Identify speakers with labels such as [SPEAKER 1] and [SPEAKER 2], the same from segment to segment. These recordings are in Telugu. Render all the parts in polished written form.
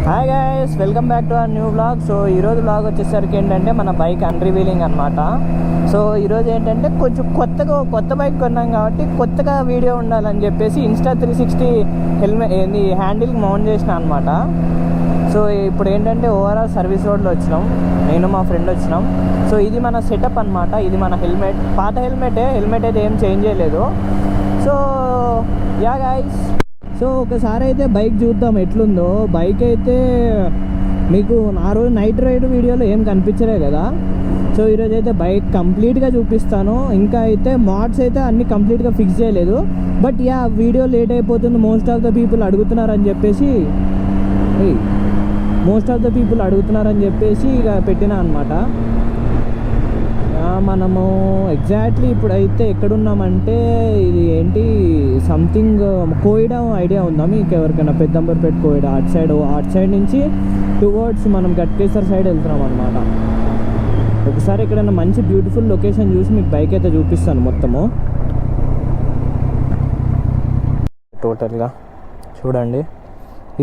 [SPEAKER 1] Hi guys, welcome back to our new vlog. So ఈరోజు వ్లాగ్ వచ్చేసరికి ఏంటంటే మన బైక్ అన్రివీలింగ్ అనమాట. సో ఈరోజు ఏంటంటే కొంచెం కొత్త బైక్ కొన్నాం కాబట్టి కొత్తగా వీడియో ఉండాలని చెప్పేసి Insta360 హెల్మెట్ హ్యాండిల్ మౌంట్ చేసిన అనమాట. సో ఇప్పుడు ఏంటంటే ఓవరాల్ సర్వీస్ రోడ్లో వచ్చినాం, నేను మా ఫ్రెండ్ వచ్చినాం. సో ఇది మన సెటప్ అనమాట. ఇది మన హెల్మెట్, పాత హెల్మెట్ అయితే ఏం చేంజ్ చేయలేదు. సో యా గైస్, సో ఒకసారి అయితే బైక్ చూద్దాం ఎట్లుందో. బైక్ అయితే మీకు ఆ రోజు నైట్ రైడ్ వీడియోలో ఏం కనిపించలే కదా. సో ఈరోజు అయితే బైక్ కంప్లీట్గా చూపిస్తాను. ఇంకా అయితే మోడ్స్ అయితే అన్ని కంప్లీట్గా ఫిక్స్ చేయలేదు. బట్ యా, వీడియో లేట్ అయిపోతుంది, మోస్ట్ ఆఫ్ ద పీపుల్ అడుగుతున్నారని చెప్పేసి ఇక పెట్టినా అనమాట. మనము ఎగ్జాక్ట్లీ ఇప్పుడైతే ఎక్కడున్నామంటే ఇది ఏంటి సంథింగ్ కోయిడా ఐడియా ఉందా మీకు ఎవరికైనా? పెద్దంబర్పేట కోయిడా అటు సైడ్ నుంచి టువర్డ్స్ మనం గట్కేసర్ సైడ్ వెళ్తున్నాం అనమాట. ఒకసారి ఎక్కడైనా మంచి బ్యూటిఫుల్ లొకేషన్ చూసి మీకు బైక్ అయితే చూపిస్తాను మొత్తము. టోటల్గా చూడండి,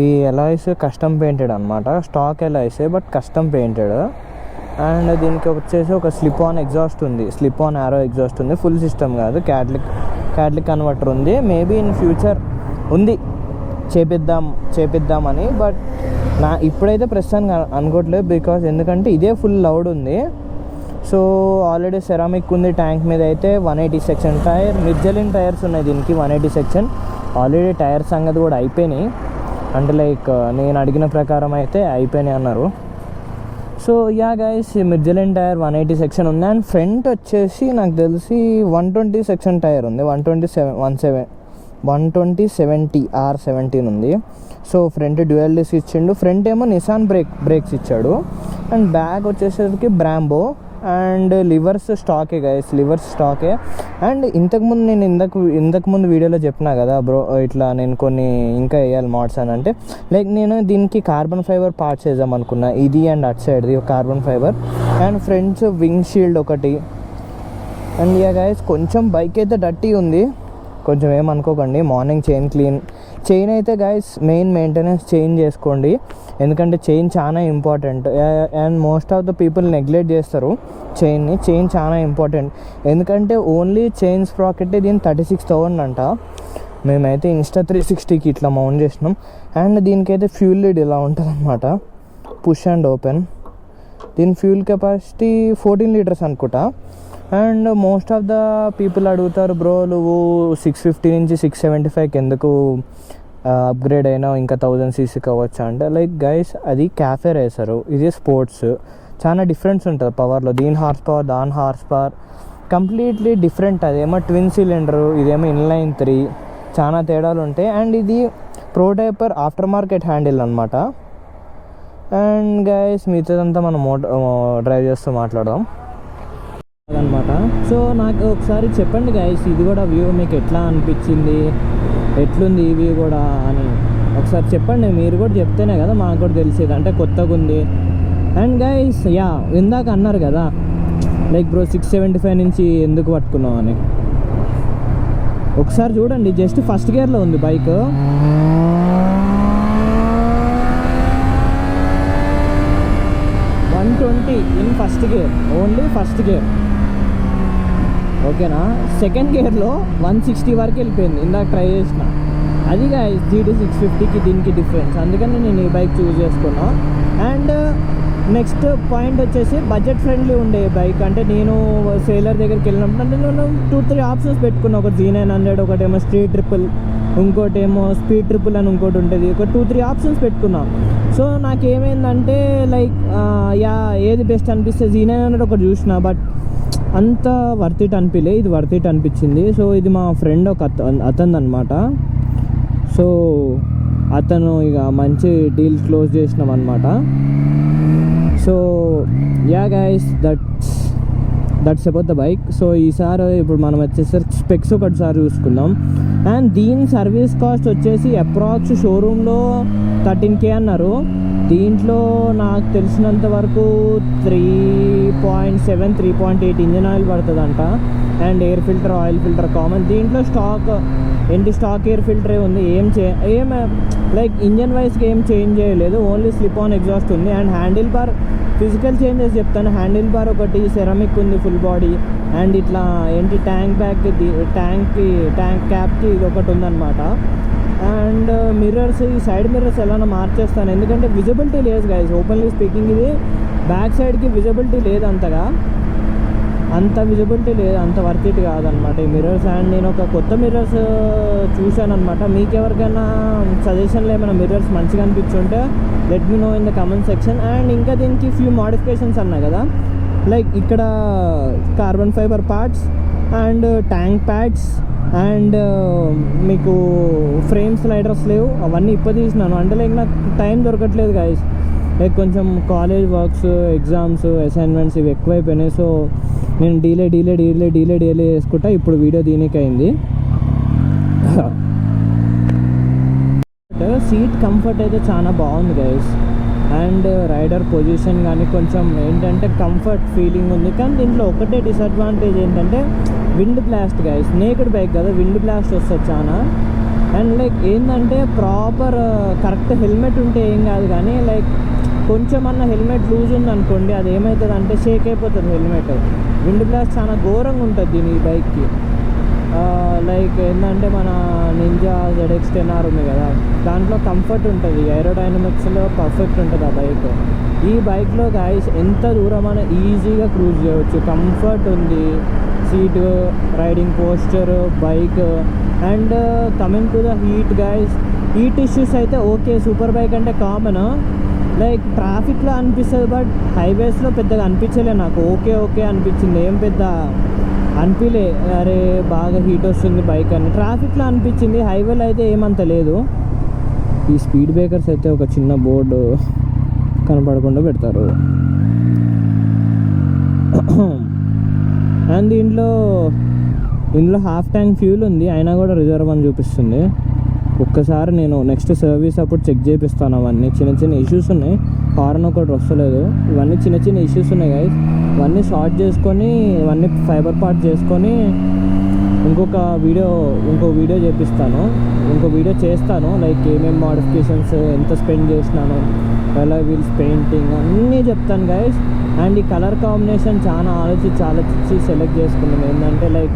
[SPEAKER 1] ఈ ఎలాయిస్ కస్టమ్ పెయింటెడ్ అనమాట. స్టాక్ ఎలాయిసే బట్ కస్టమ్ పెయింటెడ్. అండ్ దీనికి వచ్చేసి ఒక స్లిప్ ఆన్ యారో ఎగ్జాస్ట్ ఉంది. ఫుల్ సిస్టమ్ కాదు, క్యాట్లిక్ కన్వర్టర్ ఉంది. మేబీ ఇన్ ఫ్యూచర్ ఉంది చేపిద్దామని, బట్ ఇప్పుడైతే ప్రస్తుతానికి అనుకోవట్లేదు. బికాజ్ ఎందుకంటే ఇదే ఫుల్ లౌడ్ ఉంది. సో ఆల్రెడీ సెరామిక్ ఉంది ట్యాంక్ మీద. అయితే 180 సెక్షన్ టైర్, మిర్జలిన్ టైర్స్ ఉన్నాయి దీనికి. 180 సెక్షన్ ఆల్రెడీ టైర్ సంగతి కూడా అయిపోయినాయి. అంటే లైక్ నేను అడిగిన ప్రకారం అయితే అయిపోయినాయి అన్నారు. So ya guys, Michelin tyre 180 section ఉంది. అండ్ ఫ్రంట్ వచ్చేసి నాకు తెలిసి 120 సెక్షన్ టైర్ ఉంది. 120/70 R17 ఉంది. సో ఫ్రంట్ డ్యూయల్ డిస్క్ ఇచ్చిండు. ఫ్రంట్ ఏమో నిసాన్ బ్రేక్స్ ఇచ్చాడు. అండ్ బ్యాక్ వచ్చేసరికి బ్రాంబో. అండ్ లివర్స్ స్టాకే గైస్, అండ్ ఇంతకుముందు వీడియోలో చెప్పినా కదా బ్రో, ఇట్లా నేను కొన్ని ఇంకా వేయాలి మోడ్స్ అని. అంటే లైక్ నేను దీనికి కార్బన్ ఫైబర్ పార్ట్స్ వేద్దాం అనుకున్నా, ఇది అండ్ అట్ సైడ్ది carbon fibre. And fronts windshield ఒకటి. అండ్ ఇక గైస్ కొంచెం బైక్ అయితే డర్టీ ఉంది, కొంచెం ఏమనుకోకండి. మార్నింగ్ చైన్ అయితే గైస్ మెయిన్ మెయింటెనెన్స్ చేంజ్ చేసుకోండి, ఎందుకంటే చైన్ చాలా important. And most of the people neglect చేస్తారు చైన్ చాలా ఇంపార్టెంట్. ఎందుకంటే ఓన్లీ చైన్ స్ప్రాకెట్ దీని 36,000 అంట. మేమైతే Insta360కి ఇట్లా మౌంట్ చేసినాం. అండ్ దీనికైతే ఫ్యూల్ లీడ్ ఇలా ఉంటుంది అనమాట, పుష్ అండ్ ఓపెన్. దీని ఫ్యూల్ కెపాసిటీ 14 లీటర్స్ అనుకుంటా. And most of the people అడుగుతారు, బ్రో నువ్వు 650 నుంచి 675కి ఎందుకు అప్గ్రేడ్ అయినా, ఇంకా 1000cc కావచ్చు అంటే. లైక్ గైస్, అది క్యాఫే రేసరు, ఇది స్పోర్ట్స్, చాలా డిఫరెన్స్ ఉంటుంది పవర్లో. దీని హార్స్ పవర్, దాని హార్స్ పవర్ కంప్లీట్లీ డిఫరెంట్. అదేమో ట్విన్ సిలిండరు, ఇదేమో ఇన్లైన్ 3, చాలా తేడాలు ఉంటాయి. అండ్ ఇది ప్రోటైపర్ ఆఫ్టర్ మార్కెట్ హ్యాండిల్ అనమాట. అండ్ గైస్ మిగతాదంతా మనం డ్రైవ్ చేస్తూ మాట్లాడదాం అనమాట. సో నాకు ఒకసారి చెప్పండి గైస్, ఇది కూడా వ్యూ మీకు ఎట్లా అనిపించింది, ఎట్లుంది ఈ వ్యూ కూడా అని ఒకసారి చెప్పండి. మీరు కూడా చెప్తేనే కదా మాకు కూడా తెలిసేది, అంటే కొత్తగా ఉంది. అండ్ గైస్ యా, ఇందాక అన్నారు కదా లైక్ బ్రో 675 నుంచి ఎందుకు పట్టుకున్నావు అని. ఒకసారి చూడండి, జస్ట్ ఫస్ట్ గేర్లో ఉంది bike. In first gear, only first gear, ఓకేనా. సెకండ్ గేర్లో 160 వరకు వెళ్ళిపోయింది, ఇందాక ట్రై చేసిన. అది GT 650కి దీనికి డిఫరెన్స్, అందుకని నేను ఈ బైక్ చూస్ చేసుకున్నా. అండ్ నెక్స్ట్ పాయింట్ వచ్చేసి బడ్జెట్ ఫ్రెండ్లీ ఉండే బైక్. అంటే నేను సేలర్ దగ్గరికి వెళ్ళినప్పుడు అంటే నేను 2-3 ఆప్షన్స్ పెట్టుకున్నా. ఒకటి G900, ఒకటేమో స్ట్రీట్ ట్రిపుల్, ఇంకోటేమో స్పీడ్ ట్రిపుల్ అని ఇంకోటి ఉంటుంది. ఒక 2-3 ఆప్షన్స్ పెట్టుకున్నా. సో నాకేమైందంటే లైక్ ఏది బెస్ట్ అనిపిస్తే G900 ఒకటి చూసిన, బట్ అంత వర్త్ ఇట్ అనిపించలే. ఇది వర్త్ ఇట్ అనిపించింది. సో ఇది మా ఫ్రెండ్ అతను అనమాట. సో అతను ఇక మంచి డీల్ క్లోజ్ చేసినాం అనమాట. So ya guys, that's about the bike. So ఈసారి ఇప్పుడు మనం వచ్చేసరికి స్పెక్స్ ఒకటిసారి చూసుకుందాం. అండ్ దీని సర్వీస్ కాస్ట్ వచ్చేసి అప్రాక్స్ షోరూంలో 13K అన్నారు. దీంట్లో నాకు తెలిసినంత వరకు 3.7, 3.8 ఇంజన్ ఆయిల్ పడుతుందంట. And air filter, oil filter common. దీంట్లో స్టాక్ ఏంటి స్టాక్ ఎయిర్ ఫిల్టరే ఉంది, ఏం లైక్ ఇంజన్ వైస్కి ఏం చేంజ్ చేయలేదు, ఓన్లీ స్లిప్ ఆన్ ఎగ్జాస్ట్ ఉంది. And handle bar physical changes చెప్తాను. హ్యాండిల్ బార్ ఒకటి సెరామిక్ ఉంది ఫుల్ బాడీ, అండ్ ఇట్లా ఏంటి ట్యాంక్ క్యాప్కి ఇది ఒకటి ఉందన్నమాట. అండ్ మిర్రర్స్, ఈ సైడ్ మిర్రర్స్ ఎలా మార్చేస్తాను, ఎందుకంటే విజిబిలిటీ లేదు గైస్. ఓపెన్లీ స్పీకింగ్ ఇది బ్యాక్ సైడ్కి విజిబిలిటీ లేదు, అంత విజిబిలిటీ లేదు, అంత వర్త్ ఇట్ కాదనమాట ఈ మిర్రర్స్. అండ్ నేను ఒక కొత్త మిర్రర్స్ చూశాను అనమాట. మీకు ఎవరికైనా సజెషన్లో ఏమైనా మిర్రర్స్ మంచిగా అనిపించుంటే let me know in the comment section. And ఇంకా దీనికి ఫ్యూ మోడిఫికేషన్స్ అన్నా కదా, లైక్ ఇక్కడ carbon fibre parts and tank pads and మీకు ఫ్రేమ్ స్లైడర్స్ లేవు, అవన్నీ తీసినాను. అంటే లైక్ నాకు టైం దొరకట్లేదు గైస్, లైక్ కొంచెం కాలేజ్ వర్క్స్, ఎగ్జామ్స్, అసైన్మెంట్స్ ఇవి ఎక్కువైపోయినాయి. సో నేను డీలే చేసుకుంటా ఇప్పుడు వీడియో దీనికి అయింది. సీట్ కంఫర్ట్ అయితే చాలా బాగుంది గైస్. అండ్ రైడర్ పొజిషన్ కానీ కొంచెం ఏంటంటే కంఫర్ట్ ఫీలింగ్ ఉంది. కానీ దీంట్లో ఒకటే డిసడ్వాంటేజ్ ఏంటంటే wind blast guys. Naked bike కదా, విండ్ బ్లాస్ట్ వస్తుంది చాలా. అండ్ లైక్ ఏంటంటే ప్రాపర్ కరెక్ట్ హెల్మెట్ ఉంటే ఏం కాదు, కానీ లైక్ కొంచెం అన్న హెల్మెట్ లూజ్ ఉంది అనుకోండి, అది ఏమవుతుంది అంటే షేక్ అయిపోతుంది హెల్మెట్. విండ్ బ్లాస్ట్ చాలా ఘోరంగా ఉంటుంది దీని ఈ బైక్కి. లైక్ ఏంటంటే మన నింజా ZX-10R ఉంది కదా, దాంట్లో కంఫర్ట్ ఉంటుంది, ఏరోడైనమిక్స్లో పర్ఫెక్ట్ ఉంటుంది ఆ బైక్. ఈ బైక్లో గాయస్ ఎంత దూరమైనా ఈజీగా క్రూజ్ చేయవచ్చు, కంఫర్ట్ ఉంది, seat, riding posture, bike. And coming to the heat guys, heat issues అయితే ఓకే, సూపర్ బైక్ అంటే కామన్. లైక్ ట్రాఫిక్లో అనిపిస్తుంది, బట్ హైవేస్లో పెద్దగా అనిపించలే నాకు. ఓకే అనిపించింది, ఏం పెద్ద అనిపించలే అరే బాగా హీట్ వస్తుంది బైక్ అని. ట్రాఫిక్లో అనిపించింది, హైవేలో అయితే ఏమంత లేదు. ఈ స్పీడ్ బ్రేకర్స్ అయితే ఒక చిన్న బోర్డు కనపడకుండా పెడతారు. అండ్ ఇందులో హాఫ్ ట్యాంక్ ఫ్యూల్ ఉంది, అయినా కూడా రిజర్వ్ అని చూపిస్తుంది. ఒక్కసారి నేను నెక్స్ట్ సర్వీస్ అప్పుడు చెక్ చేపిస్తాను. అవన్నీ చిన్న ఇష్యూస్ ఉన్నాయి, హార్న్ ఒకటి వస్తలేదు, ఇవన్నీ చిన్న ఇష్యూస్ ఉన్నాయి గైస్. ఇవన్నీ సార్ట్ చేసుకొని, ఇవన్నీ ఫైబర్ పార్ట్ చేసుకొని ఇంకో వీడియో చేపిస్తాను, ఇంకో వీడియో చేస్తాను. లైక్ ఏమేమి మోడిఫికేషన్స్, ఎంత స్పెండ్ చేసినాను, ఎలా వీల్స్ పెయింటింగ్ అన్నీ చెప్తాను గైస్. అండ్ ఈ కలర్ కాంబినేషన్ చాలా ఆలోచించి సెలెక్ట్ చేసుకున్నాను. ఏంటంటే లైక్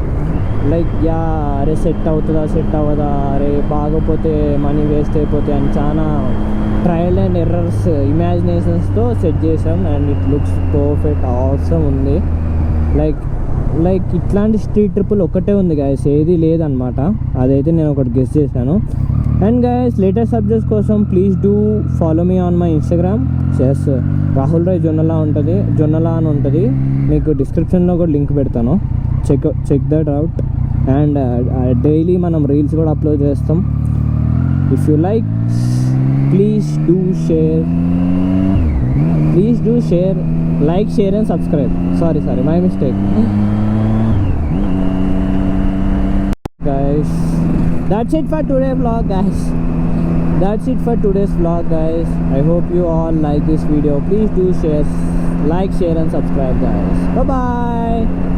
[SPEAKER 1] అరే సెట్ అవ్వదా, అరే బాగపోతే మనీ వేస్ట్ అయిపోతాయి అని చాలా ట్రయల్ అండ్ ఎర్రర్స్, ఇమాజినేషన్స్తో సెట్ చేసాం. And it looks perfect, awesome ఉంది. లైక్ ఇట్లాంటి స్ట్రీట్ ట్రిప్పులు ఒకటే ఉంది గాయస్, ఏది లేదనమాట. అదైతే నేను ఒకటి గెస్ చేశాను. అండ్ గాయస్ లేటెస్ట్ సబ్జెక్ట్స్ కోసం please do follow me on my Instagram. Rahul Roy Jonnala అని ఉంటుంది, మీకు డిస్క్రిప్షన్లో కూడా లింక్ పెడతాను, check that out. And daily మనం రీల్స్ కూడా అప్లోడ్ చేస్తాం. If you like please do share, like, share and subscribe. Sorry my mistake guys. That's it for today's vlog guys. I hope you all like this video. Please do share, like, share and subscribe guys. Bye bye.